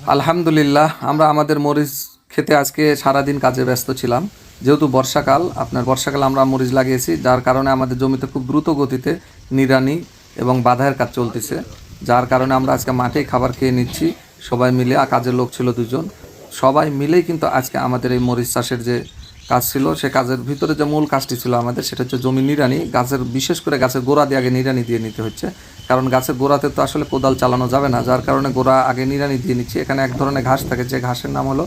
আলহামদুলিল্লাহ, আমরা আমাদের মরিচ খেতে আজকে সারাদিন কাজে ব্যস্ত ছিলাম। যেহেতু বর্ষাকাল, বর্ষাকালে আমরা মরিচ লাগিয়েছি, যার কারণে আমাদের জমিতে খুব দ্রুত গতিতে নিড়ানি এবং বাধাইয়ের কাজ চলতেছে। যার কারণে আমরা আজকে মাঠেই খাবার খেয়ে নিচ্ছি সবাই মিলে। আর কাজের লোক ছিল দুজন, সবাই মিলেই কিন্তু আজকে আমাদের এই মরিচ চাষের যে কাজ ছিল, সে কাজের ভিতরে যে মূল কাজটি ছিল আমাদের, সেটা হচ্ছে জমি নিড়ানি। গাছের, বিশেষ করে গাছের গোড়া দিয়ে আগে নিড়ানি দিয়ে নিতে হচ্ছে, কারণ গাছের গোড়াতে তো আসলে কোদাল চালানো যাবে না, যার কারণে গোড়া আগে নিড়ানি দিয়ে নিচ্ছি। এখানে এক ধরনের ঘাস থাকে, যে ঘাসের নাম হলো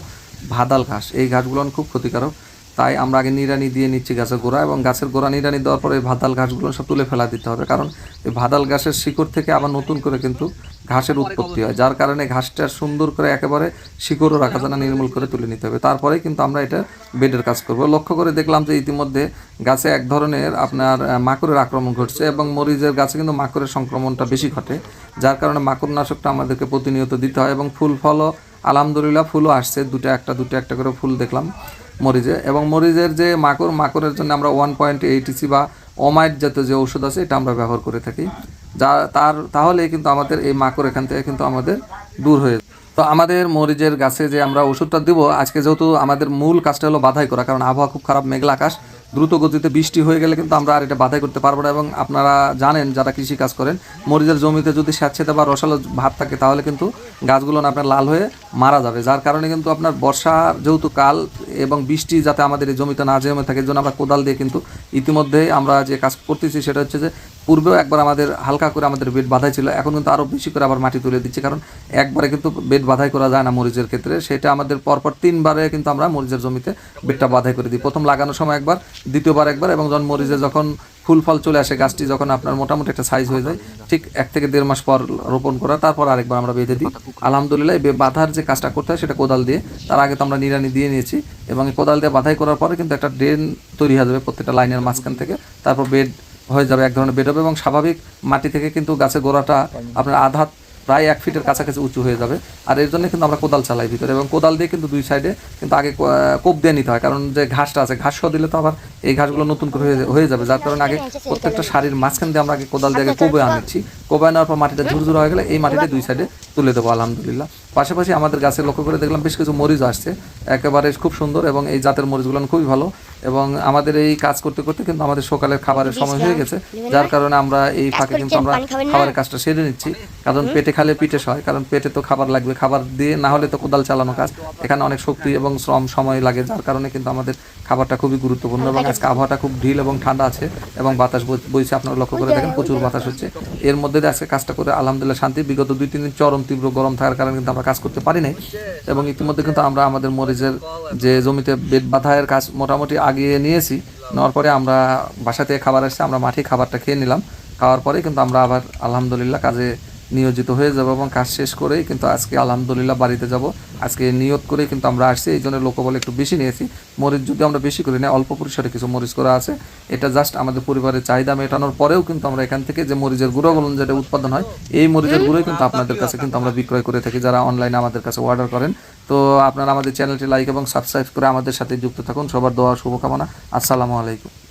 ভাদাল ঘাস। এই ঘাসগুলো খুব ক্ষতিকারক, তাই আমরা আগে নিড়ানি দিয়ে নিচ্ছি গাছের গোড়া, এবং গাছের গোড়া নিড়ানি দেওয়ার পরে ভাদাল ঘাসগুলো সব তুলে ফেলা দিতে হবে, কারণ এই ভাদাল ঘাসের শিকড় থেকে আবার নতুন করে কিন্তু ঘাসের উৎপত্তি হয়, যার কারণে ঘাসটা সুন্দর করে একেবারে শিকড়ও রাখা যায় না, নির্মূল করে তুলে নিতে হবে। তারপরেই কিন্তু আমরা এটা বেডের কাজ করব। লক্ষ্য করে দেখলাম যে ইতিমধ্যে গাছে এক ধরনের মাকড়ের আক্রমণ ঘটছে, এবং মরিচের গাছে কিন্তু মাকড়ের সংক্রমণটা বেশি ঘটে, যার কারণে মাকড়নাশকটা আমাদেরকে প্রতিনিয়ত দিতে হয়। এবং ফুল ফলও আলহামদুলিল্লাহ ফুলও আসছে, দুটো একটা করে ফুল দেখলাম মরিচে। এবং মরিচের যে মাকড়ের জন্য আমরা 1.8 বা ওমাইট জাতীয় যে ওষুধ আছে, এটা আমরা ব্যবহার করে থাকি, তাহলে কিন্তু আমাদের এই মাকড় এখান থেকে কিন্তু আমাদের দূর হয়ে যায়। তো আমাদের মরিচের গাছে যে আমরা ওষুধটা দেবো আজকে, যেহেতু আমাদের মূল কাজটা হলো বাধাই করা, কারণ আবহাওয়া খুব খারাপ, মেঘলা আকাশ, দ্রুত গতিতে বৃষ্টি হয়ে গেলে কিন্তু আমরা আর এটা বাধাই করতে পারবো না। এবং আপনারা জানেন, যারা কৃষি কাজ করেন, মরিচের জমিতে যদি স্যাঁতসেঁতে বা রসালো ভাব থাকে, তাহলে কিন্তু গাছগুলো আপনার লাল হয়ে মারা যাবে। যার কারণে কিন্তু আপনার বর্ষার যেহেতু কাল, এবং বৃষ্টি যাতে আমাদের এই জমিতে না জমে থাকে, এর জন্য আমরা কোদাল দিয়ে কিন্তু ইতিমধ্যে আমরা যে কাজ করতেছি, সেটা হচ্ছে যে পূর্বেও একবার আমাদের হালকা করে আমাদের বেড বাঁধাই ছিল, এখন কিন্তু আরও বেশি করে আবার মাটি তুলে দিচ্ছি, কারণ একবারে কিন্তু বেড বাঁধাই করা যায় না মরিচের ক্ষেত্রে। সেটা আমাদের পরপর 3বারে কিন্তু আমরা মরিচের জমিতে বেডটা বাঁধাই করে দিই। প্রথম লাগানোর সময় একবার, দ্বিতীয়বার একবার, এবং যখন মরিচে যখন ফুল ফল চলে আসে, গাছটি যখন আপনার মোটামুটি একটা সাইজ হয়ে যায়, ঠিক 1 থেকে 1.5 মাস পর রোপণ করা, তারপর আরেকবার আমরা বেঁধে দিই। আলহামদুলিল্লাহ, বাঁধার যে কাজটা করতে হয় সেটা কোদাল দিয়ে, তার আগে তো আমরা নিড়ানি দিয়ে নিয়েছি, এবং এই কোদাল দিয়ে বাঁধাই করার পরে কিন্তু একটা ড্রেন তৈরি হয়ে যাবে প্রত্যেকটা লাইনের মাঝখান থেকে, তারপর বেড হয়ে যাবে, এক ধরনের বেড হবে, এবং স্বাভাবিক মাটি থেকে কিন্তু গাছের গোড়াটা আপনার আধা প্রায় 1 ফিটের কাছাকাছি উঁচু হয়ে যাবে। আর এর জন্য কিন্তু আমরা কোদাল চালাই ভিতরে, এবং কোদাল দিয়ে কিন্তু 2 সাইডে কিন্তু আগে কোপ দিয়ে নিতে হয়, কারণ যে ঘাসটা আছে, ঘাস সহ দিলে তো আবার এই ঘাসগুলো নতুন করে হয়ে যাবে, যার কারণে আগে প্রত্যেকটা সারির মাঝখান দিয়ে আমরা আগে কোদাল দিয়ে আগে কোবে আনিচ্ছি। কোবে আনার পর মাটিটা ঝুরঝুর হয়ে গেলে এই মাটিটা 2 সাইডে তুলে দেবো আলহামদুলিল্লাহ। পাশাপাশি আমাদের গাছে লক্ষ্য করে দেখলাম বেশ কিছু মরিচ আসছে, একেবারে খুব সুন্দর, এবং এই জাতের মরিচগুলো খুবই ভালো। এবং আমাদের এই কাজ করতে করতে কিন্তু আমাদের সকালের খাবারের সময় হয়ে গেছে, যার কারণে আমরা এই ফাঁকে কিন্তু আমরা খাবারের কাজটা সেরে নিচ্ছি, কারণ পেটে খালে পিঠে সয়, কারণ পেটে তো খাবার লাগবে, খাবার দিয়ে না হলে তো কোদাল চালানো কাজ, এখানে অনেক শক্তি এবং শ্রম সময় লাগে, যার কারণে কিন্তু আমাদের খাবারটা খুবই গুরুত্বপূর্ণ। এবং আজকে আবহাওয়াটা খুব ঢিল এবং ঠান্ডা আছে, এবং বাতাস বইছে, আপনারা লক্ষ্য করে দেখেন প্রচুর বাতাস হচ্ছে। এর মধ্যে দিয়ে আজকে কাজটা করে আলহামদুলিল্লাহ শান্তি। বিগত 2-3 দিন চরম তীব্র গরম থাকার কারণে কিন্তু আমরা কাজ করতে পারি নাই, এবং ইতিমধ্যে কিন্তু আমরা আমাদের মরিচের যে জমিতে বেড বাঁধাইয়ের কাজ মোটামুটি আগিয়ে নিয়েছি। নেওয়ার পরে আমরা বাসা থেকে খাবার আসছে, আমরা মাঠে খাবারটা খেয়ে নিলাম। খাওয়ার পরে কিন্তু আমরা আবার আলহামদুলিল্লাহ কাজে নিয়োজিত হয়ে যাব, এবং কাজ শেষ করেই কিন্তু আজকে আলহামদুলিল্লাহ বাড়িতে যাব। আজকে নিয়ত করেই কিন্তু আমরা আসছি, এই জন্য লোকবল একটু বেশি নিয়েছি। মরিচ যদি আমরা বেশি করি না, অল্প পরিসরে কিছু মরিচ করা আছে, এটা জাস্ট আমাদের পরিবারের চাহিদা মেটানোর পরেও কিন্তু আমরা এখান থেকে যে মরিচের গুঁড়োগুলো যেটা উৎপাদন হয়, এই মরিচের গুঁড়োই কিন্তু আপনাদের কাছে কিন্তু আমরা বিক্রয় করে থাকি, যারা অনলাইনে আমাদের কাছে অর্ডার করেন। তো আপনারা আমাদের চ্যানেলটি লাইক এবং সাবস্ক্রাইব করে আমাদের সাথে যুক্ত থাকুন। সবার দোয়া শুভকামনা। আসসালামু আলাইকুম।